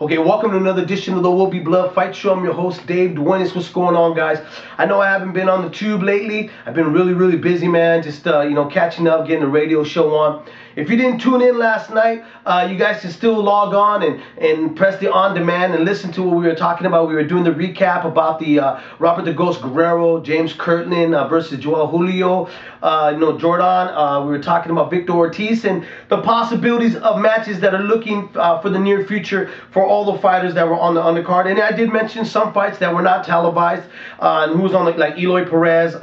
Okay, welcome to another edition of the Will Be Blood Fight Show. I'm your host, Dave Duenas. What's going on, guys? I know I haven't been on the tube lately. I've been really busy, man. Just, catching up, getting the radio show on. If you didn't tune in last night, you guys can still log on and press the on demand and listen to what we were talking about. We were doing the recap about the Robert the Ghost Guerrero, James Kirkland versus Joel Julio, Jordan. We were talking about Victor Ortiz and the possibilities of matches that are looking for the near future for all the fighters that were on the undercard. And I did mention some fights that were not televised, and who was on like Eloy Perez,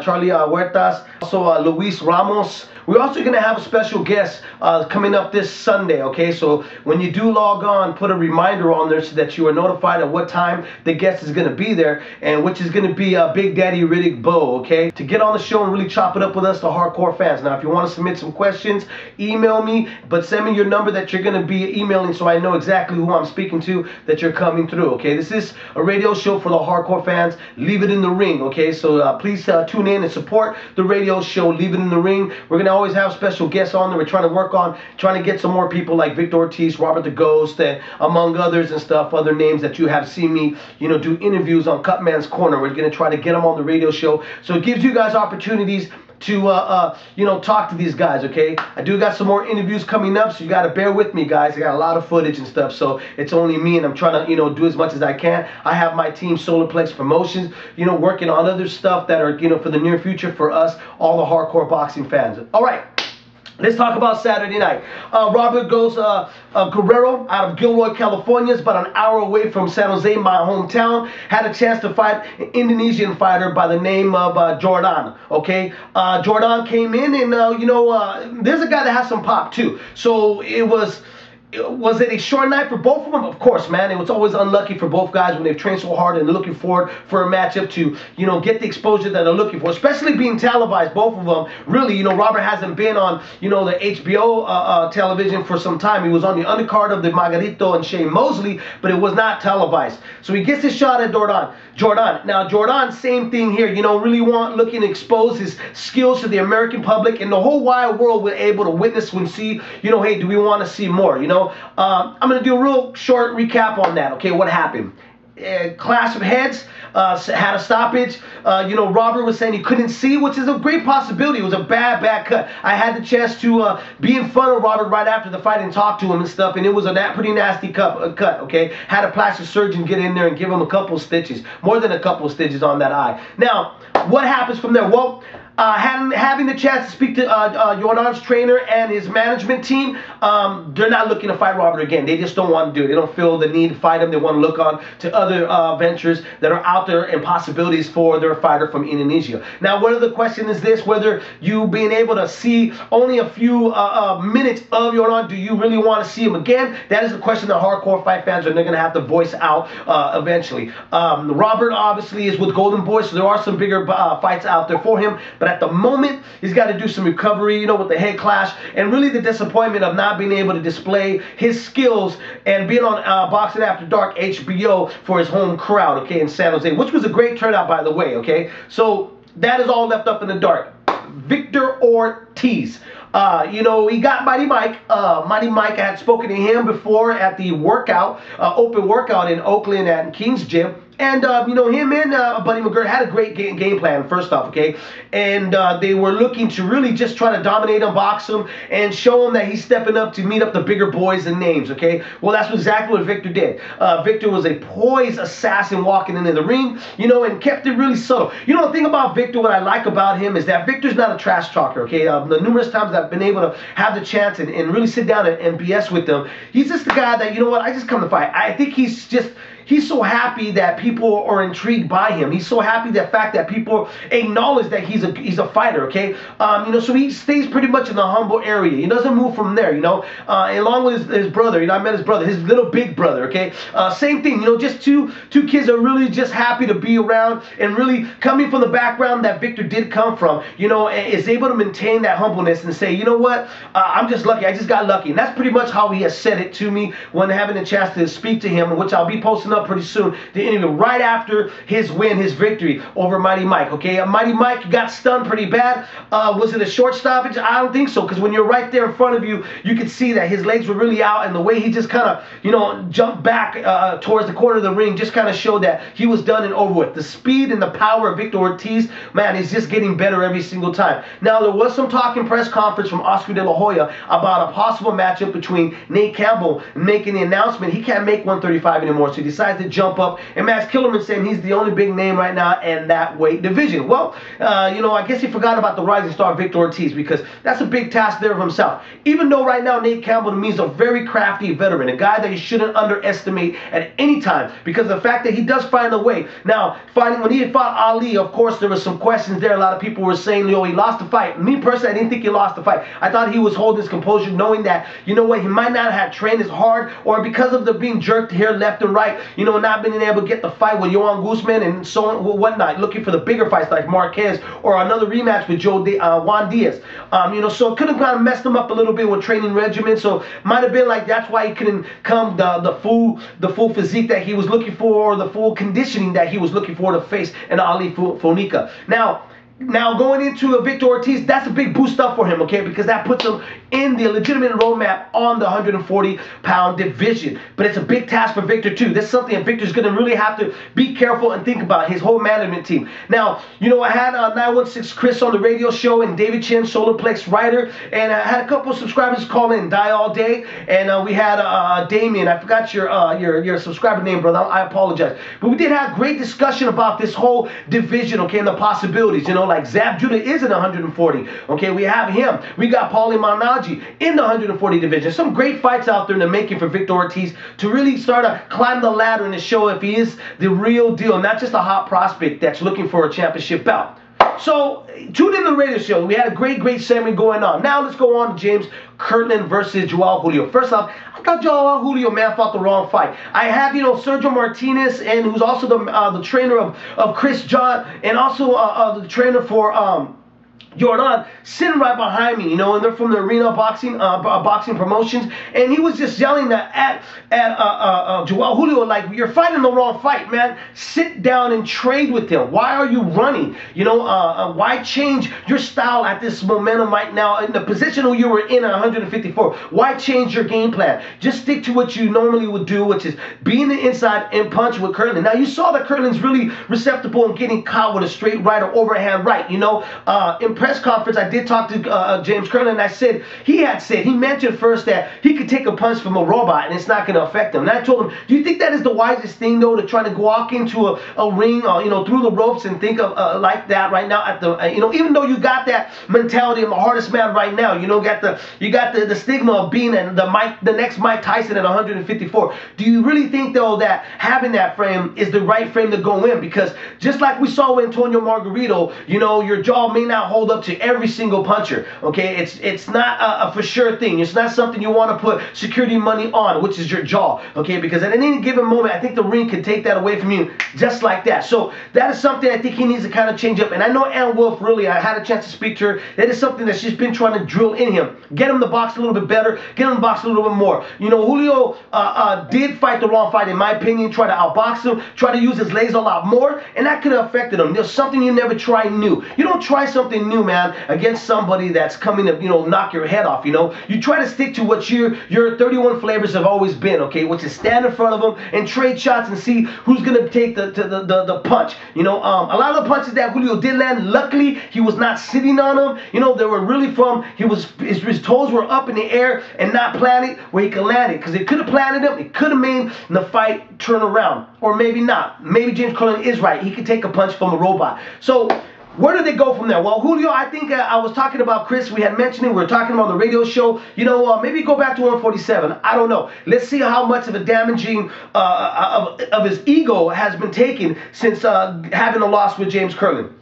Charlie Huertas, also Luis Ramos. We're also going to have a special guest coming up this Sunday, okay? So when you do log on, put a reminder on there so that you are notified at what time the guest is going to be there, and which is going to be Big Daddy Riddick Bowe, okay? To get on the show and really chop it up with us, the hardcore fans. Now, if you want to submit some questions, email me, but send me your number that you're going to be emailing so I know exactly who I'm speaking to, that you're coming through, okay? This is a radio show for the hardcore fans. Leave it in the ring, okay? So please tune in and support the radio show. Leave it in the ring. We're going to always have special guests on there. We're trying to work on trying to get some more people like Victor Ortiz, Robert the Ghost, and among others and stuff, other names that you have seen me, do interviews on Cutman's Corner. We're going to try to get them on the radio show. So it gives you guys opportunities to talk to these guys, okay? I do got some more interviews coming up, so you got to bear with me, guys. I got a lot of footage and stuff, so it's only me, and I'm trying to do as much as I can. I have my team, Solarplex Promotions, working on other stuff that are for the near future for us, all the hardcore boxing fans. All right, let's talk about Saturday night. Robert goes Guerrero out of Gilroy, California. It's about an hour away from San Jose, my hometown. Had a chance to fight an Indonesian fighter by the name of Jordan. Okay, Jordan came in, and there's a guy that has some pop too. So was it a short night for both of them? Of course, man. It was always unlucky for both guys when they've trained so hard and they're looking forward for a matchup to, get the exposure that they're looking for, especially being televised, both of them. Really, Robert hasn't been on, the HBO television for some time. He was on the undercard of the Margarito and Shane Mosley, but it was not televised. So he gets his shot at Jordan. Now, Jordan, same thing here, really looking to expose his skills to the American public, and the whole wide world will be able to witness and see, hey, do we want to see more, I'm going to do a real short recap on that, okay? What happened? Clash of heads, had a stoppage. Robert was saying he couldn't see, which is a great possibility. It was a bad cut. I had the chance to be in front of Robert right after the fight and talk to him and stuff, and it was a pretty nasty cut, okay? Had a plastic surgeon get in there and give him a couple stitches, more than a couple stitches on that eye. Now, what happens from there? Well, having the chance to speak to Jordan's trainer and his management team, they're not looking to fight Robert again. They just don't want to do it. They don't feel the need to fight him. They want to look on to other ventures that are out there and possibilities for their fighter from Indonesia. Now, whether the question is this, whether you being able to see only a few minutes of Jordan, do you really want to see him again? That is the question that hardcore fight fans are going to have to voice out eventually. Robert obviously is with Golden Boy, so there are some bigger fights out there for him, but at the moment, he's got to do some recovery, with the head clash, and really the disappointment of not being able to display his skills and being on Boxing After Dark HBO for his home crowd, okay, in San Jose, which was a great turnout, by the way, okay? So that is all left up in the dark. Victor Ortiz. He got Mighty Mike. Mighty Mike, I had spoken to him before at the open workout in Oakland at King's Gym. And, him and Buddy McGirt had a great game plan, first off, okay? And they were looking to really just try to dominate him, box him, and show him that he's stepping up to meet up the bigger boys and names, okay? Well, that's exactly what Victor did. Victor was a poised assassin walking into the ring, and kept it really subtle. The thing about Victor, what I like about him is that Victor's not a trash talker, okay? The numerous times I've been able to have the chance and really sit down and BS with him, he's just the guy that, I just come to fight. I think he's so happy that people are intrigued by him. He's so happy the fact that people acknowledge that he's a fighter, okay? So he stays pretty much in the humble area. He doesn't move from there, along with his brother. I met his brother, his little big brother, okay? Same thing, just two kids are really just happy to be around, and really coming from the background that Victor did come from, is able to maintain that humbleness and say, what, I'm just lucky. I just got lucky. And that's pretty much how he has said it to me when having a chance to speak to him, which I'll be posting up up pretty soon, the interview right after his win, his victory over Mighty Mike. Okay, Mighty Mike got stunned pretty bad. Was it a short stoppage? I don't think so, because when you're right there in front of you, you could see that his legs were really out, and the way he just kind of, you know, jumped back towards the corner of the ring just kind of showed that he was done and over with. The speed and the power of Victor Ortiz, man, is just getting better every single time. Now, there was some talk in press conference from Oscar De La Hoya about a possible matchup between Nate Campbell making the announcement he can't make 135 anymore, so he decides to jump up, and Max Kellerman saying he's the only big name right now in that weight division. Well, you know, I guess he forgot about the rising star Victor Ortiz, because that's a big task there of himself. Even though right now Nate Campbell to me is a very crafty veteran, a guy that you shouldn't underestimate at any time, because of the fact that he does find a way. Now, when he fought Ali, of course, there was some questions there. A lot of people were saying, you know, he lost the fight. Me personally, I didn't think he lost the fight. I thought he was holding his composure, knowing that, you know what, he might not have trained as hard, or because of the being jerked here left and right, you know, not being able to get the fight with Johan Guzman and so on, whatnot, looking for the bigger fights like Marquez or another rematch with Juan Diaz. You know, so it could have kind of messed him up a little bit with training regimen. So might have been like that's why he couldn't come the full physique that he was looking for, or the full conditioning that he was looking for to face an Ali Fonica. Now going into a Victor Ortiz, that's a big boost up for him, okay, because that puts him in the legitimate roadmap on the 140-pound division. But it's a big task for Victor too. This is something that Victor's going to really have to be careful and think about, his whole management team. Now, you know, I had 916 Chris on the radio show, and David Chen, Solarplex writer, and I had a couple of subscribers call in, Die All Day, and we had Damien. I forgot your subscriber name, brother. I apologize. But we did have great discussion about this whole division, okay, and the possibilities, you know, like Zab Judah is in 140. Okay, we have him. We got Paulie Malignaggi in the 140 division. Some great fights out there in the making for Victor Ortiz to really start to climb the ladder and to show if he is the real deal, not just a hot prospect that's looking for a championship belt. So, tune in to the radio show. We had a great segment going on. Now, let's go on to James Kirkland versus Joao Julio. First off, I thought Joao Julio, man, fought the wrong fight. I have, you know, Sergio Martinez, and who's also the trainer of Chris John, and also the trainer for Jordan, sitting right behind me, you know, and they're from the Arena Boxing Promotions, and he was just yelling at Joao Julio like, you're fighting the wrong fight, man. Sit down and trade with him. Why are you running? You know, why change your style at this momentum right now in the position who you were in at 154? Why change your game plan? Just stick to what you normally would do, which is be in the inside and punch with Kirkland. Now, you saw that Kirkland's really receptible in getting caught with a straight right or overhand right, you know. In press conference, I did talk to James Kirkland, and I said, he mentioned first that he could take a punch from a robot and it's not going to affect him. And I told him, do you think that is the wisest thing, though, to try to walk into a ring, you know, through the ropes and think of like that right now at the, you know, even though you got that mentality of the hardest man right now, you know, you got the stigma of being the next Mike Tyson at 154. Do you really think, though, that having that frame is the right frame to go in? Because just like we saw with Antonio Margarito, you know, your jaw may not hold up to every single puncher, okay? It's not a for sure thing. It's not something you want to put security money on, which is your jaw, okay? Because at any given moment, I think the ring can take that away from you just like that. So that is something I think he needs to kind of change up. And I know Ann Wolf, really, I had a chance to speak to her. That is something that she's been trying to drill in him. Get him to box a little bit better. Get him to box a little bit more. You know, Julio did fight the wrong fight, in my opinion. Try to outbox him. Try to use his legs a lot more. And that could have affected him. There's something you never try new. You don't try something new, man, against somebody that's coming to, you know, knock your head off, you know. You try to stick to what your 31 flavors have always been, okay, which is stand in front of them and trade shots and see who's going to take the punch. You know, a lot of the punches that Julio did land, luckily, he was not sitting on them. You know, they were really from, his toes were up in the air and not planted where he could land it. Because it could have planted him, it could have made the fight turn around. Or maybe not. Maybe James Kirkland is right. He could take a punch from a robot. So, where did they go from there? Well, Julio, I think I was talking about Chris. We had mentioned it. We were talking about the radio show. You know, maybe go back to 147. I don't know. Let's see how much of a damaging of his ego has been taken since having a loss with James Kirkland.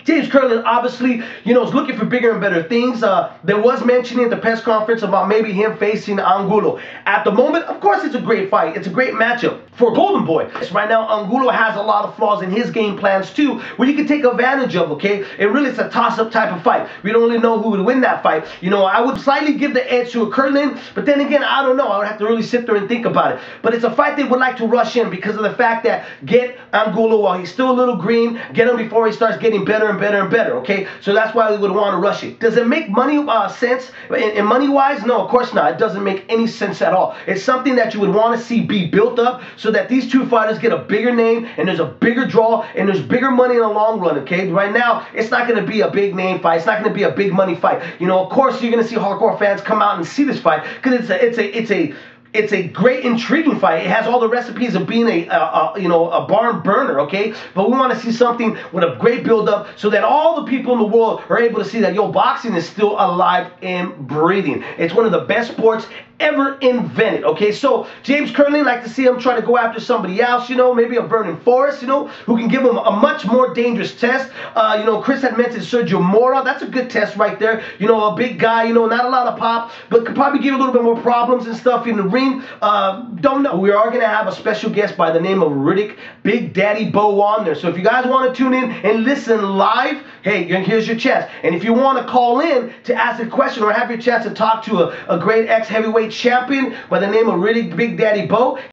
James Kirkland obviously, is looking for bigger and better things. There was mentioning at the press conference about maybe him facing Angulo. At the moment, of course, it's a great fight. It's a great matchup for Golden Boy. Right now, Angulo has a lot of flaws in his game plans too, where you can take advantage of, okay? And really, it's a toss-up type of fight. We don't really know who would win that fight. I would slightly give the edge to a Kirkland, but then again, I don't know. I would have to really sit there and think about it. But it's a fight they would like to rush in because of the fact that get Angulo while he's still a little green, get him before he starts getting better and better and better, okay? So that's why we would want to rush it. Does it make money sense? And money-wise, no, of course not. It doesn't make any sense at all. It's something that you would want to see be built up so that these two fighters get a bigger name and there's a bigger draw and there's bigger money in the long run, okay? Right now, it's not going to be a big name fight. It's not going to be a big money fight. Of course, you're going to see hardcore fans come out and see this fight because it's a great, intriguing fight. It has all the recipes of being a barn burner, okay? But we want to see something with a great build-up so that all the people in the world are able to see that, boxing is still alive and breathing. It's one of the best sports ever invented, okay? So James Kirkland, like to see him try to go after somebody else, maybe a Vernon Forrest, who can give him a much more dangerous test. Chris had mentioned Sergio Mora. That's a good test right there. A big guy, not a lot of pop, but could probably give a little bit more problems and stuff in the ring. Don't know. We are going to have a special guest by the name of Riddick Big Daddy Bowe on there. So if you guys want to tune in and listen live, hey, here's your chance. And if you want to call in to ask a question or have your chance to talk to a great ex-heavyweight champion by the name of Riddick Big Daddy Bowe,